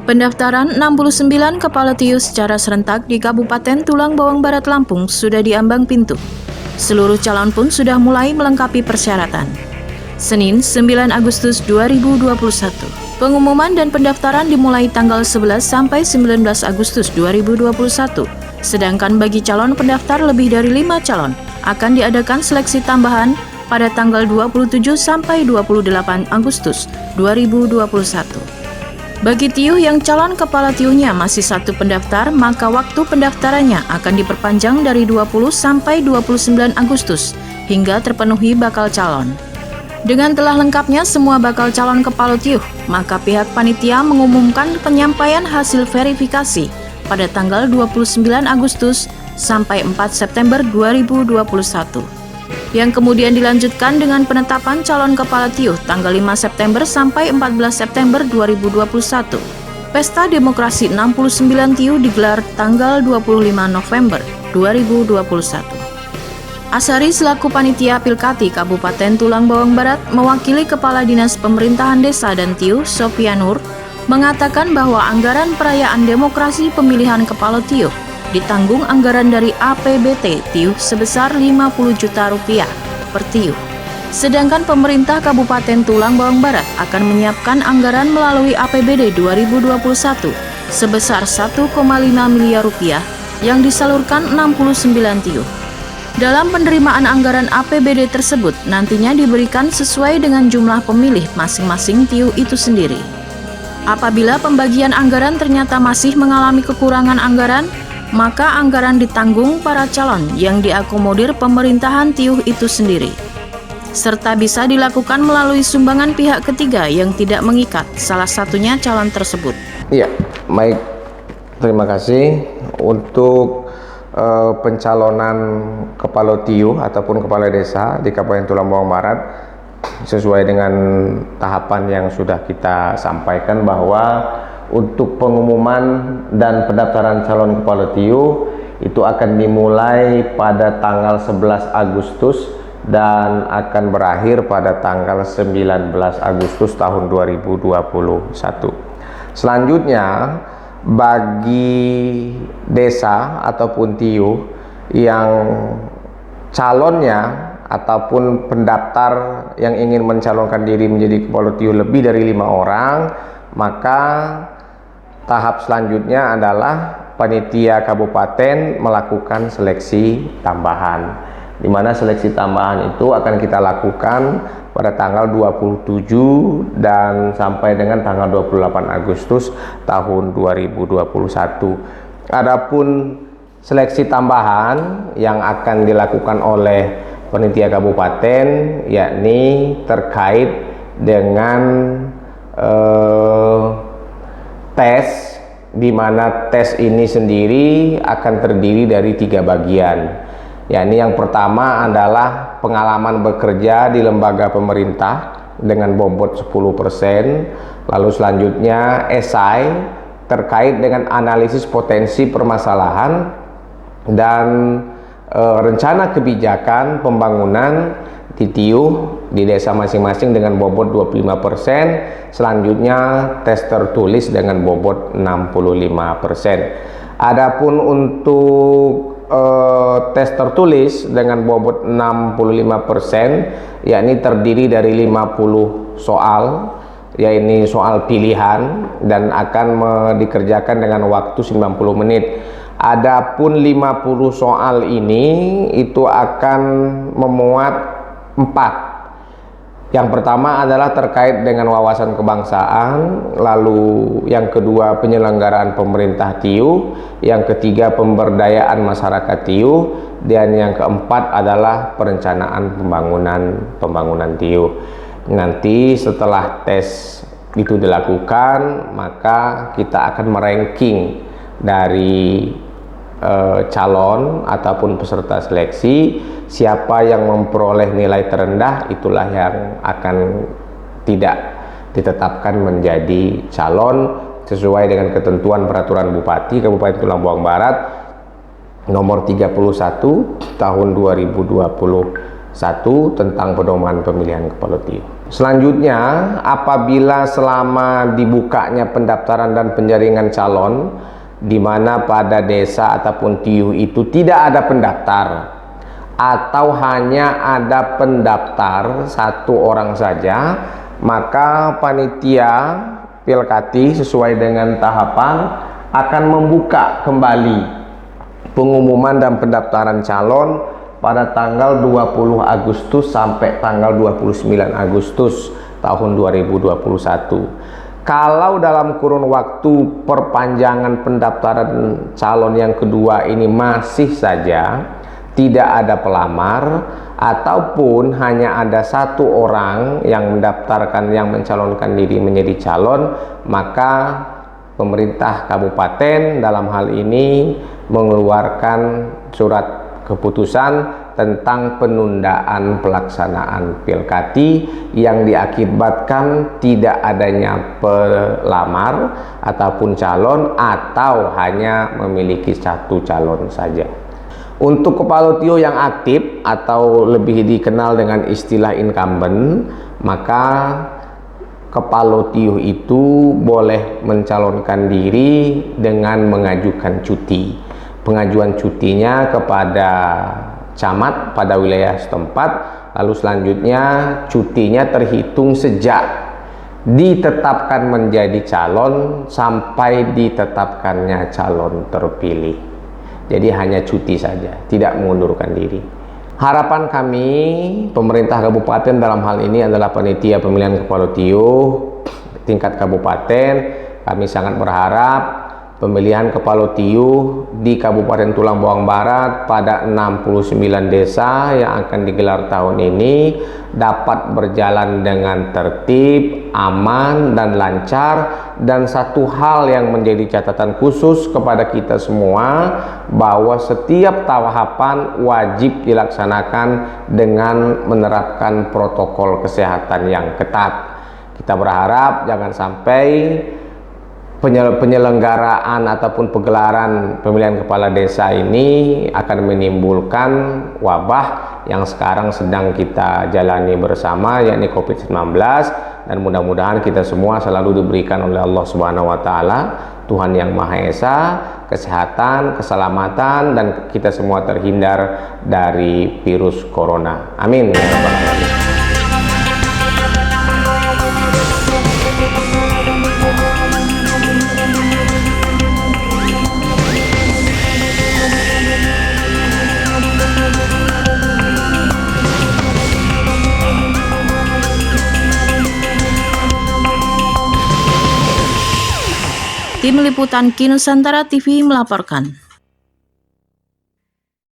Pendaftaran 69 kepala TIU secara serentak di Kabupaten Tulang Bawang Barat Lampung sudah diambang pintu. Seluruh calon pun sudah mulai melengkapi persyaratan. Senin, 9 Agustus 2021. Pengumuman dan pendaftaran dimulai tanggal 11 sampai 19 Agustus 2021. Sedangkan bagi calon pendaftar lebih dari 5 calon, akan diadakan seleksi tambahan pada tanggal 27 sampai 28 Agustus 2021. Bagi TIU yang calon kepala TIU-nya masih satu pendaftar, maka waktu pendaftarannya akan diperpanjang dari 20 sampai 29 Agustus hingga terpenuhi bakal calon. Dengan telah lengkapnya semua bakal calon kepala TIU, maka pihak panitia mengumumkan penyampaian hasil verifikasi pada tanggal 29 Agustus sampai 4 September 2021. Yang kemudian dilanjutkan dengan penetapan calon kepala TIU tanggal 5 September sampai 14 September 2021. Pesta Demokrasi 69 TIU digelar tanggal 25 November 2021. Asari selaku panitia Pilkati Kabupaten Tulang Bawang Barat mewakili Kepala Dinas Pemerintahan Desa dan TIU Sofianur mengatakan bahwa anggaran perayaan demokrasi pemilihan kepala TIU ditanggung anggaran dari APBT TIU sebesar Rp50 juta per TIU. Sedangkan pemerintah Kabupaten Tulang Bawang Barat akan menyiapkan anggaran melalui APBD 2021 sebesar Rp1,5 miliar yang disalurkan 69 TIU. Dalam penerimaan anggaran APBD tersebut nantinya diberikan sesuai dengan jumlah pemilih masing-masing TIU itu sendiri. Apabila pembagian anggaran ternyata masih mengalami kekurangan anggaran, maka anggaran ditanggung para calon yang diakomodir pemerintahan TIU itu sendiri, serta bisa dilakukan melalui sumbangan pihak ketiga yang tidak mengikat salah satunya calon tersebut. Iya, baik. Terima kasih. Untuk pencalonan kepala TIU ataupun kepala desa di Kabupaten Tulang Bawang Barat, sesuai dengan tahapan yang sudah kita sampaikan bahwa untuk pengumuman dan pendaftaran calon kepala TIU itu akan dimulai pada tanggal 11 Agustus dan akan berakhir pada tanggal 19 Agustus tahun 2021. Selanjutnya, bagi desa ataupun TIU yang calonnya ataupun pendaftar yang ingin mencalonkan diri menjadi kepala TIU lebih dari 5 orang, maka tahap selanjutnya adalah panitia kabupaten melakukan seleksi tambahan, di mana seleksi tambahan itu akan kita lakukan pada tanggal 27 dan sampai dengan tanggal 28 Agustus tahun 2021. Adapun seleksi tambahan yang akan dilakukan oleh panitia kabupaten yakni terkait dengan tes, di mana tes ini sendiri akan terdiri dari 3 bagian. Yakni yang pertama adalah pengalaman bekerja di lembaga pemerintah dengan bobot 10%, lalu selanjutnya esai terkait dengan analisis potensi permasalahan dan rencana kebijakan pembangunan di TIU di desa masing-masing dengan bobot 25%, selanjutnya tes tertulis dengan bobot 65%. Adapun untuk tes tertulis dengan bobot 65%, yakni terdiri dari 50 soal, yaitu soal pilihan dan akan dikerjakan dengan waktu 90 menit. Adapun 50 soal ini itu akan memuat 4. Yang pertama adalah terkait dengan wawasan kebangsaan, lalu yang kedua penyelenggaraan pemerintah TIU, yang ketiga pemberdayaan masyarakat TIU, dan yang keempat adalah perencanaan pembangunan TIU. Nanti setelah tes itu dilakukan, maka kita akan meranking dari calon ataupun peserta seleksi, siapa yang memperoleh nilai terendah itulah yang akan tidak ditetapkan menjadi calon sesuai dengan ketentuan peraturan Bupati Kabupaten Tulang Bawang Barat nomor 31 tahun 2021 tentang pedoman pemilihan kepala TIU. Selanjutnya, apabila selama dibukanya pendaftaran dan penjaringan calon, di mana pada desa ataupun TIUH itu tidak ada pendaftar atau hanya ada pendaftar satu orang saja, maka panitia Pilkati sesuai dengan tahapan akan membuka kembali pengumuman dan pendaftaran calon pada tanggal 20 Agustus sampai tanggal 29 Agustus tahun 2021. Kalau dalam kurun waktu perpanjangan pendaftaran calon yang kedua ini masih saja tidak ada pelamar ataupun hanya ada satu orang yang mendaftarkan, yang mencalonkan diri menjadi calon, maka pemerintah kabupaten dalam hal ini mengeluarkan surat keputusan tentang penundaan pelaksanaan Pilkati yang diakibatkan tidak adanya pelamar ataupun calon atau hanya memiliki satu calon saja. Untuk kepala TIUH yang aktif atau lebih dikenal dengan istilah incumbent, maka kepala TIUH itu boleh mencalonkan diri dengan mengajukan cuti. Pengajuan cutinya kepada camat pada wilayah setempat, lalu selanjutnya cutinya terhitung sejak ditetapkan menjadi calon sampai ditetapkannya calon terpilih. Jadi hanya cuti saja, tidak mengundurkan diri. Harapan kami pemerintah kabupaten dalam hal ini adalah panitia pemilihan kepala TIUH tingkat kabupaten. Kami sangat berharap pemilihan kepala TIUH di Kabupaten Tulang Bawang Barat pada 69 desa yang akan digelar tahun ini dapat berjalan dengan tertib, aman, dan lancar. Dan satu hal yang menjadi catatan khusus kepada kita semua, bahwa setiap tahapan wajib dilaksanakan dengan menerapkan protokol kesehatan yang ketat. Kita berharap jangan sampai penyelenggaraan ataupun pegelaran pemilihan kepala desa ini akan menimbulkan wabah yang sekarang sedang kita jalani bersama, yakni COVID-19, dan mudah-mudahan kita semua selalu diberikan oleh Allah Subhanahu wa taala, Tuhan yang Maha Esa, kesehatan, keselamatan, dan kita semua terhindar dari virus corona. Amin ya rabbal alamin. Tim Liputan KI Nusantara TV melaporkan.